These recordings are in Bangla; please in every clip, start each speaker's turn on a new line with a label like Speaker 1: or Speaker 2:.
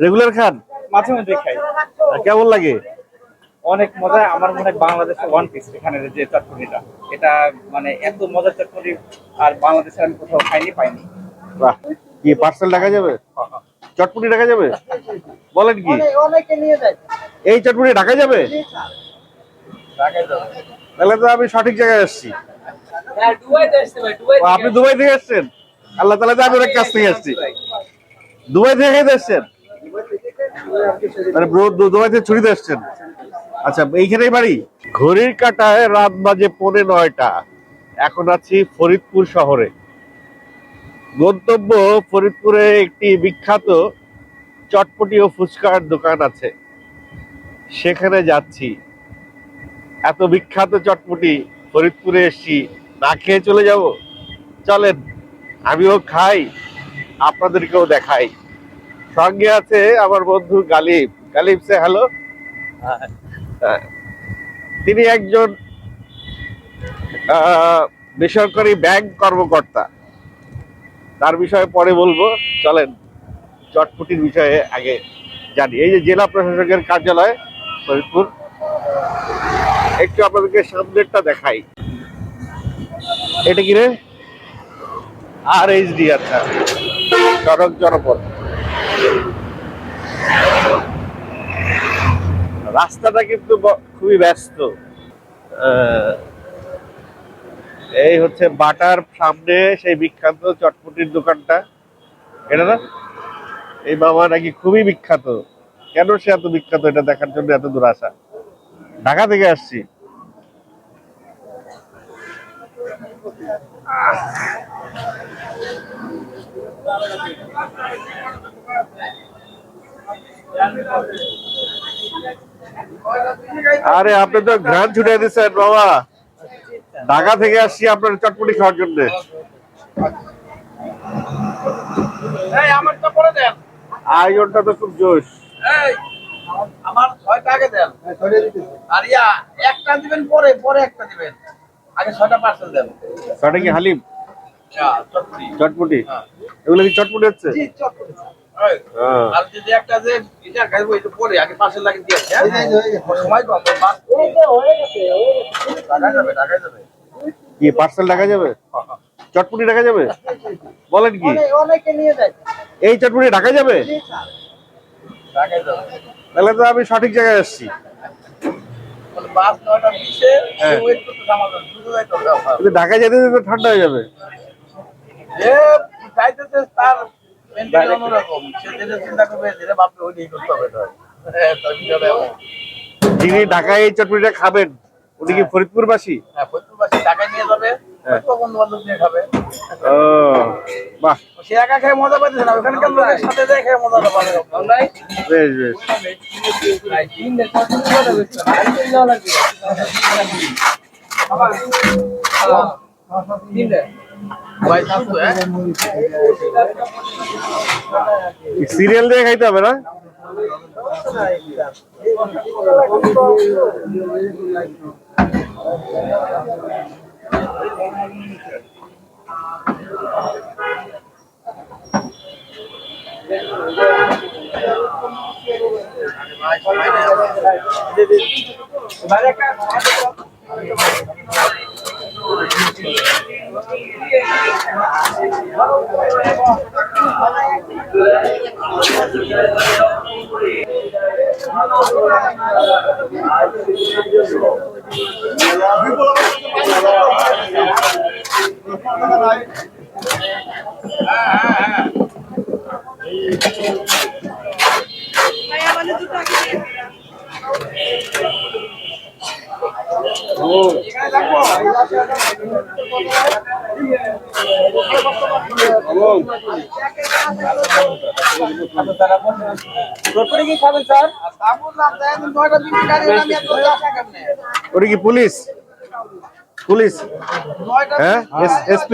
Speaker 1: রেগুলার খান?
Speaker 2: মাঝে মধ্যে খাই।
Speaker 1: কেমন লাগে?
Speaker 2: অনেক মজা। আমার মনে হয় বাংলাদেশে ওয়ান পিস এখানে যে চটপটিটা, এটা মানে এত মজার চটপটি আর বাংলাদেশে আমি কোথাও খাইনি, পাইনি।
Speaker 1: বাহ, কি পার্সেল রাখা যাবে? চটপটি রাখা যাবে? বলেন কি,
Speaker 2: অনেকে নিয়ে যায়।
Speaker 1: এই চটপটি ঢাকা যাবে? তাহলে তো আমি সঠিক জায়গায় আসছি। ও, আপনি দুবাই থেকে আসছেন? আল্লাহ তাআলা, আমি অনেক কাছ থেকে আসছি। দুবাই থেকে খাইতে আসছেন? মানে দুবাই থেকে ছুটিতে আসছেন? আচ্ছা, এইখানেই বাড়ি? ঘড়ির কাঁটায় রাত বাজে 9:45। এখন আছি ফরিদপুর শহরে। গন্তব্য ফরিদপুরে একটি বিখ্যাত চটপটি ও ফুচকার দোকান আছে, সেখানে যাচ্ছি। এত বিখ্যাত চটপটি ফরিদপুরে এসছি, না খেয়ে চলে যাব? চলেন, আমিও খাই, আপনাদেরকেও দেখাই। সঙ্গে আছে আমার বন্ধু গালিব। গালিব, সে হ্যালো। তিনি একজন বেসরকারি ব্যাংক কর্মকর্তা। তার বিষয়ে পরে বলবো, চলেন চটপটির বিষয়ে আগে জানি। এই যে জেলা প্রশাসকের কার্যালয় ফরিদপুর, একটু আপনাদেরকে সামনেরটা দেখাই। এটা কি রে? RHD, আচ্ছা, সড়ক জনপথ। রাস্তাটা কিন্তু খুবই ব্যস্ত। এই হচ্ছে বাটার সামনে সেই বিখ্যাত চটপটির দোকানটা, এটা না? এই মামা নাকি খুবই বিখ্যাত। কেন সে এত বিখ্যাত এটা দেখার জন্য এত দূর আসা? ঢাকা থেকে আসছি। আরে আপনি তো ঘ্রাণ ছুটে দিচ্ছেন বাবা। ঢাকা থেকে আসছি আপনার চটপটি খাওয়ার জন্য। আয়োজনটা তো খুব জোশ।
Speaker 2: আমার 6টা আগে দেন আর একটা দিবেন, পরে পরে একটা দিবেন, আগে 6টা পার্সেল দেন।
Speaker 1: 6টা কি হালিম? চটপটি? এগুলো কি চটপটি হচ্ছে?
Speaker 2: জি, চটপটি। আর যদি একটা যে এটা খাইবো, এটা পরে আগে পার্সেল লাগিয়ে দিয়ে সময় কম, হয়ে গেছে। ঢাকা যাবে।
Speaker 1: কি পার্সেল রাখা যাবে? চটপটি রাখা যাবে? বলেন কি,
Speaker 2: অনেকে নিয়ে যায়।
Speaker 1: এই চটপটি ঢাকা যাবে? তাহলে তো আমি সঠিক জায়গায় আসছি। কিন্তু ঢাকায় যেতে যেতে ঠান্ডা হয়ে যাবে। যিনি ঢাকায় এই চটপটিটা খাবেন, উনি কি ফরিদপুরবাসী?
Speaker 2: হ্যাঁ, ফরিদপুরবাসী। ঢাকায় নিয়ে যাবে, বন্ধু বান্ধব নিয়ে খাবে।
Speaker 1: ও বাহ,
Speaker 2: সে একা খেয়ে মজা পাইতেছে না, ওখানকার লোকের সাথে যায় খেয়ে মজাটা পাবে।
Speaker 1: বেশ বেশ। সিরিয়াল দিয়ে খাইতে হবে না? ওটা কি পুলিশ? পুলিশ? হ্যাঁ, SP।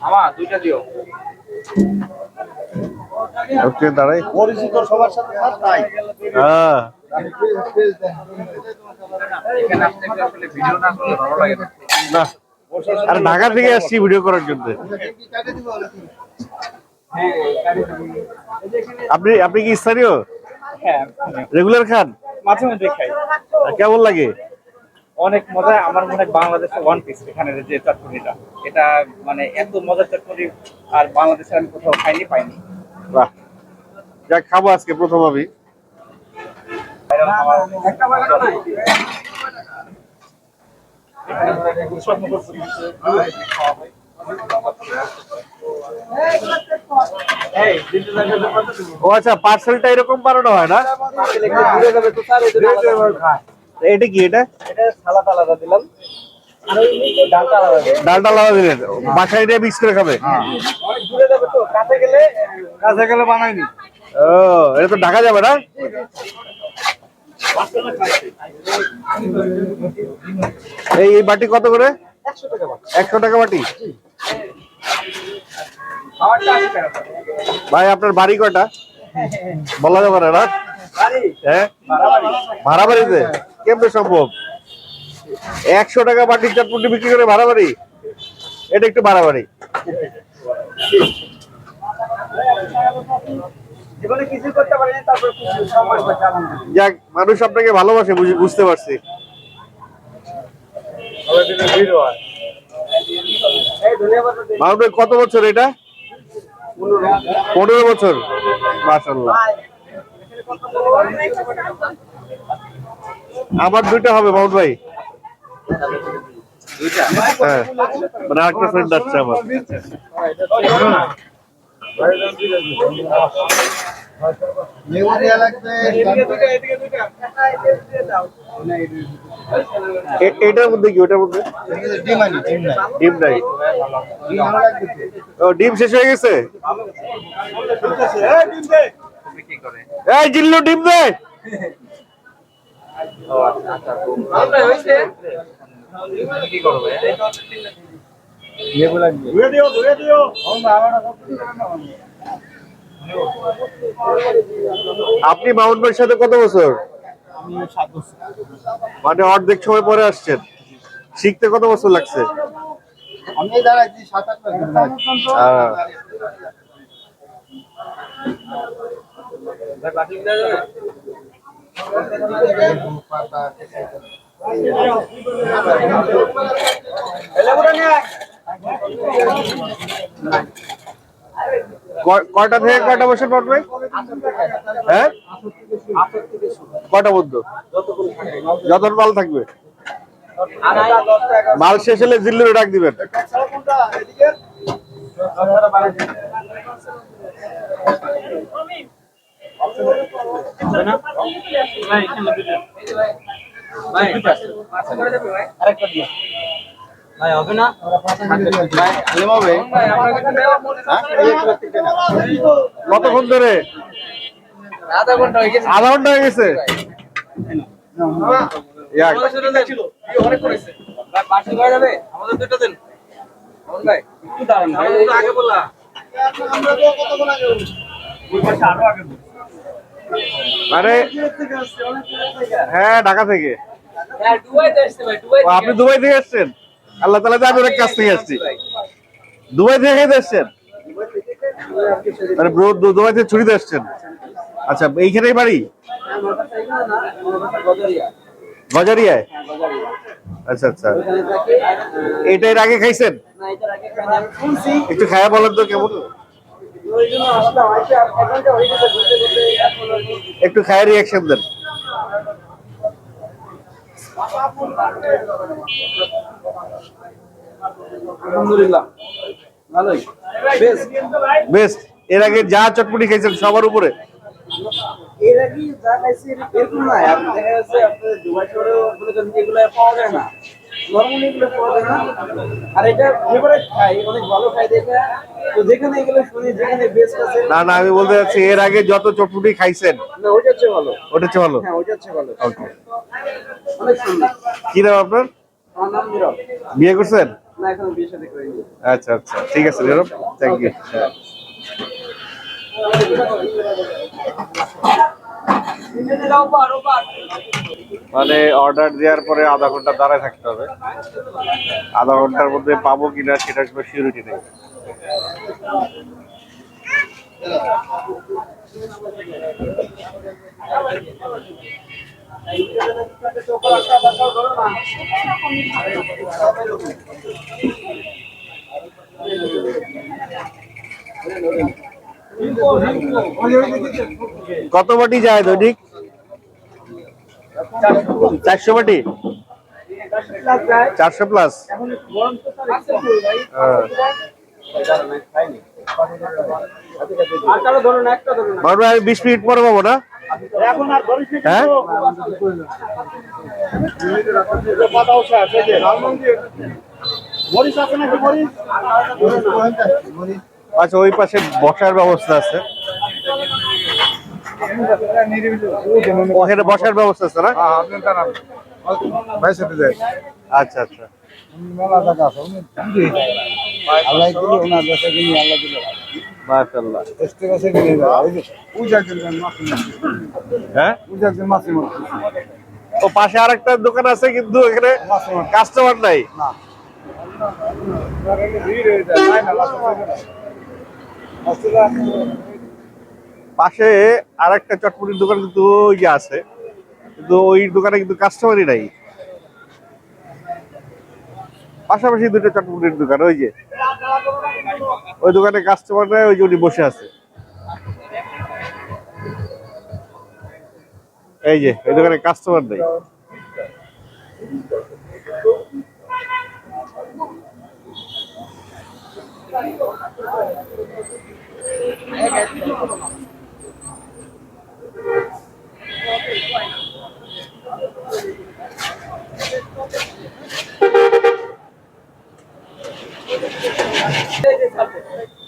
Speaker 2: আমার 2টা দিও।
Speaker 1: ওকে, দাঁড়াই।
Speaker 2: পরিচিত সবার সাথে নাই।
Speaker 1: হ্যাঁ,
Speaker 2: এখানে আসলে ভিডিও না করলে ভালো লাগে না।
Speaker 1: না, আর ঢাকা থেকে আসছি ভিডিও করার জন্য। আপনি আপনি কি স্থানীয়?
Speaker 3: হ্যাঁ,
Speaker 1: রেগুলার খান?
Speaker 3: মাঝে মধ্যে খাই।
Speaker 1: কেমন লাগে?
Speaker 3: অনেক মজা। আমার মনে হয় বাংলাদেশের ওয়ান পিস এখানে যে চটপটিটা, এটা মানে এত মজার চটপটি আর বাংলাদেশে আমি কোথাও খাইনি, পাইনি।
Speaker 1: বাহ, যাক খাবো আজকে প্রথম আমি। ও আচ্ছা, পার্সেলটা এরকম বানানো হয় না? এটা কি? এটা
Speaker 3: সালাদ আলাদা দিলাম, ডালটা আলাদা দিলাম।
Speaker 1: ডালটা আলাদা দিলেন, বাসায় দিয়ে মিক্স করে খাবে?
Speaker 3: অনেক দূরে যাবে তো, কাছে গেলে বানাইনি।
Speaker 1: ও, এটা তো ঢাকা যাবে না? এই এই বাটি কত করে? 100 টাকা বাটি। ভাই আপনার বাড়ি কয়টা বলা যাবে না? হ্যাঁ, ভাড়া বাড়িতে কেমনে সম্ভব? 100 টাকা বাটির চটপটি বিক্রি করে ভাড়া বাড়ি? এটা একটু বাড়াবাড়ি।
Speaker 3: জীবনে কিছু করতে পারিনি, তারপর কিছু সময় পাচ্ছি, আলহামদুলিল্লাহ।
Speaker 1: যাক, মানুষ আপনাকে ভালোবাসে, বুঝতে পারছি। মাহমুদ ভাই, কত বছর এটা? 15 বছর। মাশাআল্লাহ। আমার 2টা হবে মাহমুদ ভাই। হ্যাঁ, মানে আরেকটা ফ্রেন্ড আসছে আমার। এটার মধ্যে কি, ওটার মধ্যে ডিম নাই? ও, ডিম শেষ হয়ে গেছে। এই জিল্লু, ডিম দে। আপনি মাউন্ট ভাইয়ের সাথে কত বছর? মানে অর্ধেক সময় পরে আসছেন। শিখতে কত বছর লাগছে?
Speaker 4: আমি দাঁড়াচ্ছি 7-8 বছর।
Speaker 1: কয়টা থেকে কয়টা বছর পড়বে? হ্যাঁ, কয়টা পর্যন্ত? যতক্ষণ মাল থাকবে। মাল শেষ হলে জিল্লুরে ডাক দিবেন।
Speaker 3: ভাই হবে না?
Speaker 1: কতক্ষণ ধরে?
Speaker 2: আধা ঘন্টা হয়ে গেছে।
Speaker 1: আধা ঘন্টা হয়ে গেছে। যাক,
Speaker 2: অনেক করেছে। ভাই পার্সেল করা যাবে? আমাদের দুটো দিন। মোহন ভাই একটু দাঁড়ান ভাই, একটু আগে বললা।
Speaker 1: মানে হ্যাঁ, ঢাকা থেকে।
Speaker 2: হ্যাঁ, দুবাইতে আসছে ভাই, দুবাই
Speaker 1: ও, আপনি দুবাই থেকে এসেছেন? আল্লাহ তাআলা, আমি অনেক কাছ থেকে আসছি। দুবাই থেকে এসেছেন? মানে দুবাই থেকে ছুটিতে আসছেন? আচ্ছা, এইখানেই বাড়ি? গজারিয়ায়? আচ্ছা আচ্ছা। এটা এর আগে খাইছেন? একটু খায়া বলেন তো কেমন। একটু খায়া রিয়াকশন দেন।
Speaker 2: আলহামদুলিল্লাহ ভালোই,
Speaker 1: বেস্ট। এর আগে যা চটপটি খাইছেন সবার উপরে?
Speaker 3: এর আগে যা খাইছি এরকম না। আপনি দেখা যাচ্ছে আপনাদের দুবাই শহরে এগুলো পাওয়া যায় না, নরমালি এগুলো পাওয়া যায় না। আর এটা ফেভারিট খাই, অনেক ভালো খাই দেখে। তো যেখানে এগুলো শুনি, যেখানে বেস্ট আছে।
Speaker 1: না না, আমি বলতে চাচ্ছি এর আগে যত চটপটি খাইছেন
Speaker 3: না, ওইটা হচ্ছে ভালো।
Speaker 1: ওটা হচ্ছে ভালো।
Speaker 3: হ্যাঁ, ওইটা হচ্ছে ভালো।
Speaker 1: ওকে।
Speaker 3: অনেক সুন্দর।
Speaker 1: কি নাম আপনার?
Speaker 3: আমার নাম নীরব।
Speaker 1: বিয়ে করছেন?
Speaker 3: না, এখনো বিয়ে শাদী করিনি।
Speaker 1: আচ্ছা আচ্ছা, ঠিক আছে নীরব, থ্যাংক ইউ।
Speaker 3: দাও, পারো পার।
Speaker 1: মানে অর্ডার দেওয়ার পরে আধা ঘন্টা দাঁড়ায় থাকতে হবে, আধা ঘন্টার মধ্যে পাবো কিনা সেটার কোনো সিউরিটি নেই। কত বাটি যায় দৈনিক? 400 বাটি, 400 প্লাস। আমি 20 মিনিট পরে পাবো না? হ্যাঁ, আচ্ছা ওই পাশে বসার ব্যবস্থা আছে, ওখানে বসার ব্যবস্থা আছে না? আচ্ছা আচ্ছা, মাশাআল্লাহ। হ্যাঁ, ও পাশে আরেকটা দোকান আছে কিন্তু এখানে কাস্টমার নাই। পাশে আরেকটা চটপটির দোকান কিন্তু ওই যে আছে, কিন্তু ওই দোকানে কিন্তু কাস্টমারই নাই। পাশাপাশি দুটো চটপটির দোকান, ওই যে ওই দোকানে কাস্টমার নাই, ওই যে উনি বসে আছে, এই যে এই দোকানে কাস্টমার নেই।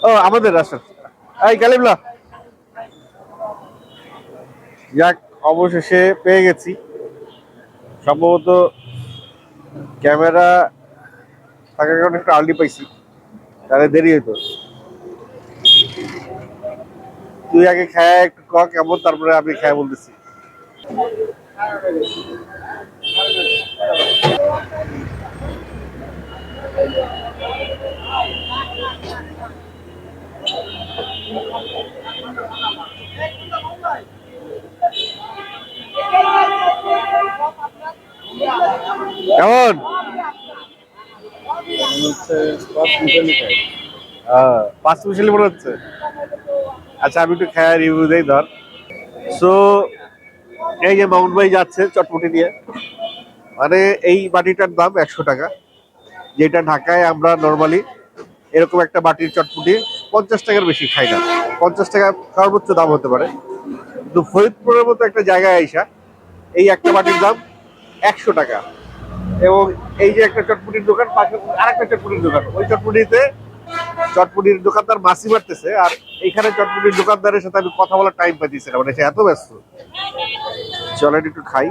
Speaker 1: ও আমাদের রাস্তা, এই কালিমলা, যাক অবশেষে পেয়ে গেছি। সম্ভবত ক্যামেরা থাকার কারণে একটু আর্লি পাইছি, তাহলে দেরি হইতো। তুই আগে খায় একটু ক কেমন, তারপরে আমি খায় বলতেছি। কেমন? 5 মিশালি মনে হচ্ছে। আচ্ছা আমি একটু খায় রিভিউ দেই ধর। সো এই যে মামুন ভাই যাচ্ছে চটপটি নিয়ে, মানে এই বাটিটার দাম 100 টাকা, যেটা ঢাকায় আমরা নর্মালি এরকম একটা বাটির চটপটি 50 টাকার বেশি খাই না। 50 টাকা সর্বোচ্চ দাম হতে পারে, কিন্তু ফরিদপুরের মতো একটা জায়গায় আইসা এই একটা বাটির দাম 100 টাকা। এবং এই যে একটা চটপটির দোকান, পাশে আরেকটা চটপটির দোকান, ওই চটপটির দোকানদার মাসি মারতেছে, আর এইখানে চটপটির দোকানদারের সাথে আমি কথা বলার টাইম পাইতেছি না, মানে সে এত ব্যস্ত। চলেন একটু খাই।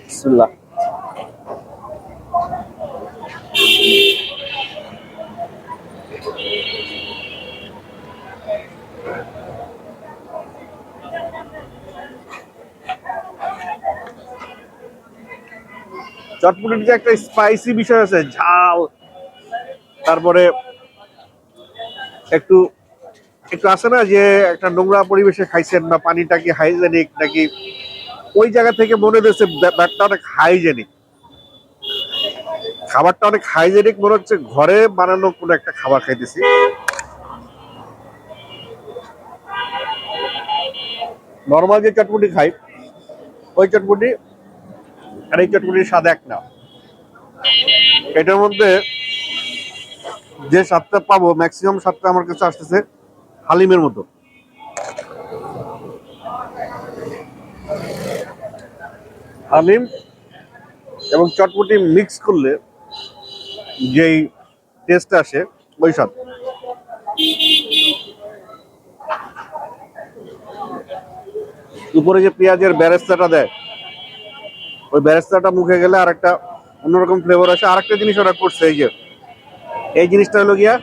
Speaker 1: বিসমিল্লাহ। চটপটির যে একটা স্পাইসি বিষয় আছে, ঝাল, তারপরে একটু একটু আছে না যে একটা নোংরা পরিবেশে খাইছেন, বা পানিটা কি হাইজেনিক নাকি, ওই জায়গা থেকে মনে হচ্ছে ব্যাপারটা অনেক হাইজেনিক, খাবারটা অনেক হাইজেনিক মনে হচ্ছে, ঘরে বানানো কোনো একটা খাবার খাইতেছি। নর্মাল যে চটপটি খাই ওই চটপটি আর এই চটপটির স্বাদ এক না। এটার মধ্যে যে স্বাদটা পাবো, ম্যাক্সিমাম স্বাদটা আমার কাছে আসতেছে হালিমের মতো। হালিম এবং চটপটি মিক্স করলে যেই টেস্ট আসে, ওই স্বাদ। উপরে যে পেঁয়াজের বেরেস্তাটা দেয়, ওই বেরেস্তাটা মুখে গেলে আর একটা অন্যরকম ফ্লেভার আসে। আর একটা জিনিস ওরা করছে, এই জিনিসটা হলো গিয়া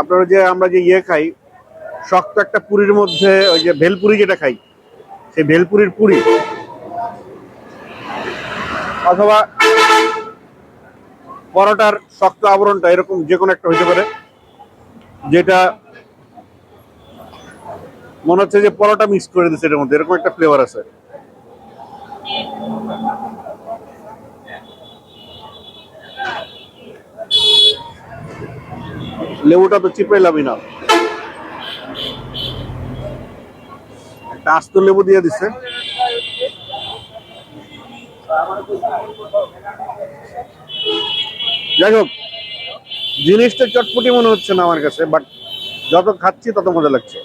Speaker 1: আপনারা যে আমরা যে খাই, শক্ত একটা পুরির মধ্যে ওই যে ভেলপুরি যেটা খাই, সেই ভেলপুরির পুরি অথবা পরোটার শক্ত আবরণটা এরকম যে কোনো একটা হইতে পারে, যেটা মনে হচ্ছে যে পরোটা মিক্স করে দিচ্ছে এর মধ্যে, এরকম একটা ফ্লেভার আছে। লেবুটা তো চিপাইলামই না, একটা আস্ত লেবু দিয়ে দিচ্ছে। যাই হোক, জিনিসটা চটপটি মনে হচ্ছে না আমার কাছে, বাট যত খাচ্ছি তত মজা লাগছে।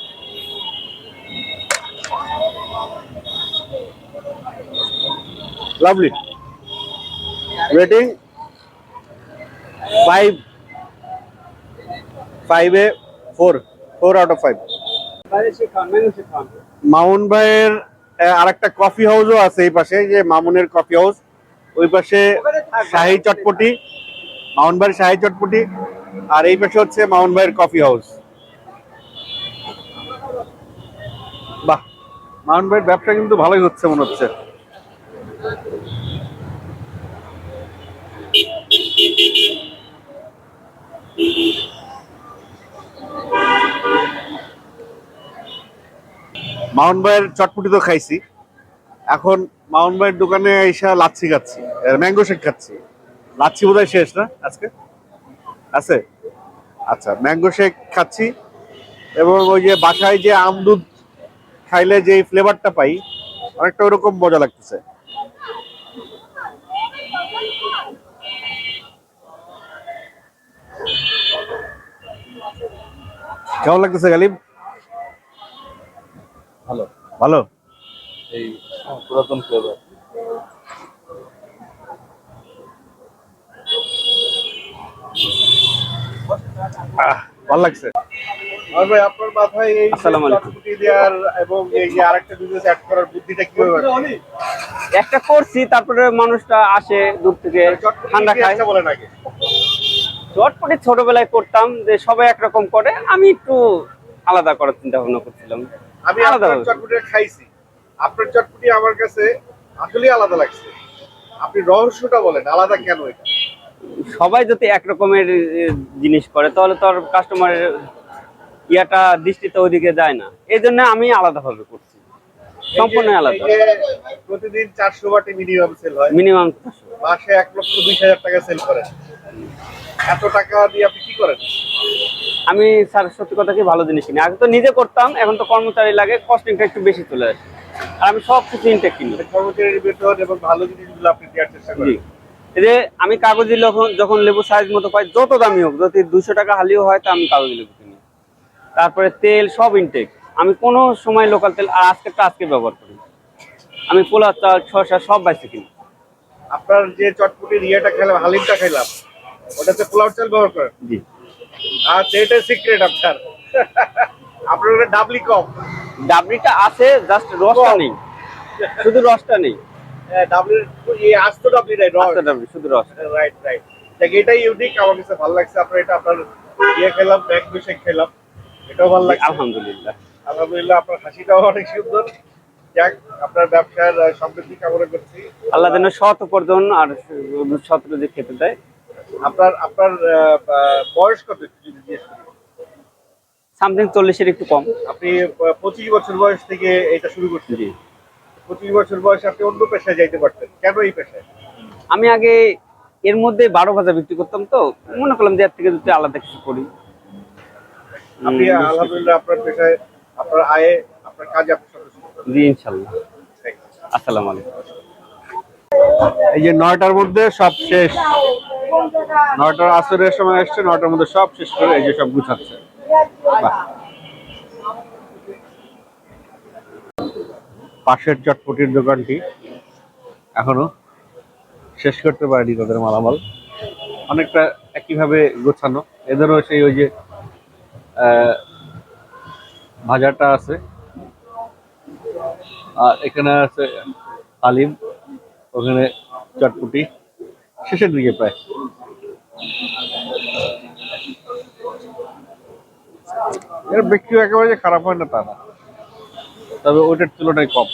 Speaker 1: Lovely. Rating 5, 5-এ 4 out of 5। Mamun ভাইয়ের আরেকটা কফি হাউসও আছে এই পাশে, যে মামুনের কফি হাউস, ওই পাশে শাহী চটপটি, মামুন ভাইয়ের শাহী চটপটি, আর এই পাশে হচ্ছে মামুন ভাইয়ের কফি হাউস। বাহ, মামুন ভাইয়ের ব্যবসা কিন্তু ভালোই হচ্ছে মনে হচ্ছে। মামুন ভাইয়ের চটপটি তো খাইছি, এখন মামুন ভাইয়ের দোকানে এসে লাচ্ছি খাচ্ছি, ম্যাঙ্গো শেক খাচ্ছি। লাচ্ছি বোধহয় শেষ না আজকে, আছে? আচ্ছা, ম্যাঙ্গো শেক খাচ্ছি, এবং ওই যে বাসায় যে আম দুধ খাইলে যে ফ্লেভারটা পাই, অনেকটা ওরকম মজা লাগতেছে। কেমন লাগতেছে গালিব?
Speaker 2: ভালো,
Speaker 1: ভালো।
Speaker 2: এই পুরাতন ফ্লেভার।
Speaker 1: ভালো লাগছে। আর ভাই, আপনার মাথায় এই
Speaker 3: আসসালামু আলাইকুম।
Speaker 1: চটপটি দেওয়ার এবং এই যে আরেকটা বিজনেস অ্যাড করার বুদ্ধিটা কিভাবে আসছে?
Speaker 3: একটা করছি, তারপরে মানুষটা আসে দূর থেকে ঠান্ডা খায়।
Speaker 1: চটপটি বলেন আগে।
Speaker 3: চটপটি ছোটবেলায় করতাম, যে সবাই একরকম করে, আমি একটু আলাদা করার চিন্তা ভাবনা করছিলাম।
Speaker 1: আমি
Speaker 3: আলাদা
Speaker 1: আপনার
Speaker 3: ভাবে।
Speaker 1: চটপটি খাইছি, আপনার চটপটি আমার কাছে আসলেই আলাদা লাগছে। আপনি রহস্যটা বলেন, আলাদা কেন এটা?
Speaker 3: সবাই যদি একরকমের জিনিস করে, তাহলে তো আর কাস্টমারের ইয়াটা দৃষ্টিতে ওইদিকে যায় না। এই জন্য আমি আলাদা ভাবে করছি, সম্পূর্ণ আলাদা।
Speaker 1: এই যে প্রতিদিন 400 বাটি মিনিমাম সেল হয়,
Speaker 3: মিনিমাম
Speaker 1: মাসে 1,20,000 টাকা সেল করেন। এত টাকা দিয়ে আপনি কি করেন?
Speaker 3: আমি স্যার সত্যি কথা কি, ভালো জিনিস কিনি। আগে তো নিজে করতাম, এখন তো কর্মচারী লাগে, কস্টিংটা একটু বেশি চলে আসে, আর আমি সব কিছু ইনটেক কিনি।
Speaker 1: কর্মচারীর বেতন এবং ভালো জিনিসগুলো আপনি দেওয়ার চেষ্টা
Speaker 3: জি,
Speaker 1: করেন।
Speaker 3: এই যে আমি কাগজি যখন লেবু সাইজ মতো পাই, যত দামি হোক, যদি 200 টাকা হালিও হয়, তা আমি কাগজি লেবু কিনি। তারপরে তেল সব ইনটেক, আমি কোনো সময় লোকাল তেল, আর আজকেরটা আজকে ব্যবহার করি। আমি পোলা চাল, শসা সব বাইসে কিনি।
Speaker 1: আপনার যে চটপটির ইয়েটা খেলাম, হালিমটা খেলাম, ওটাতে পোলাও চাল ব্যবহার করেন?
Speaker 3: জি,
Speaker 1: আচ্ছা, এটা সিক্রেট আপনার। আপনার ওটা ডাবলি কম।
Speaker 3: ডাবলিটা আছে, জাস্ট রসটা নেই, শুধু রসটা নেই।
Speaker 1: ডাবলির এই আস্ত ডাবলি রাইট,
Speaker 3: আচ্ছা, ডাবলি শুধু রস।
Speaker 1: Right right. দেখ, এটাই ইউনিক, আমার কাছে ভালো লাগছে। আপনার এটা, আপনার ইয়ে খেলাম, ম্যাঙ্গো শেক খেলাম, এটাও ভালো লাগছে।
Speaker 3: আলহামদুলিল্লাহ।
Speaker 1: আলহামদুলিল্লাহ, আপনার হাসিটাও অনেক সুন্দর। যাক, আপনার ব্যবসার সমৃদ্ধি কামনা করছি।
Speaker 3: আল্লাহ যেন সৎ উপার্জন আর সৎ রুজি খেতে দেয়।
Speaker 1: আপনার আপনার বয়স কত একটু যদি জিজ্ঞেস করি?
Speaker 3: সামথিং 40-এর একটু কম।
Speaker 1: আপনি 25 বছর বয়স থেকে এটা শুরু করছেন।
Speaker 3: জি,
Speaker 1: 25 বছর বয়সে আপনি অন্য পেশায় যাইতে পারতেন, কেন এই পেশায়?
Speaker 3: আমি আগে এর মধ্যে 12 ভাজা বিক্রি করতাম, তো মনে করলাম যে এর থেকে যদি আলাদা কিছু করি।
Speaker 1: আপনি আলহামদুলিল্লাহ আপনার পেশায়, আপনার আয়ে, আপনার কাজে আপনি সন্তুষ্ট।
Speaker 3: জি, ইনশাল্লাহ। আসসালামু আলাইকুম।
Speaker 1: এই যে 9টার মধ্যে সব শেষ, 9টার আসরের সময় আসছে, 9টার মধ্যে সব শেষ করে এই যে সব গুছাচ্ছে। বাহ। পাশের চটপটির দোকানটি এখনো শেষ করতে পারেনি তাদের মালামাল, অনেকটা একইভাবে গোছানো। এদেরও সেই ওই যে ভাজাটা আছে, আর এখানে আছে তালিম, ওখানে চটপটি, শেষের দিকে প্রায়। এর বিক্রি একেবারে যে খারাপ হয় না তা না, তবে ওইটার তুলনায় কম।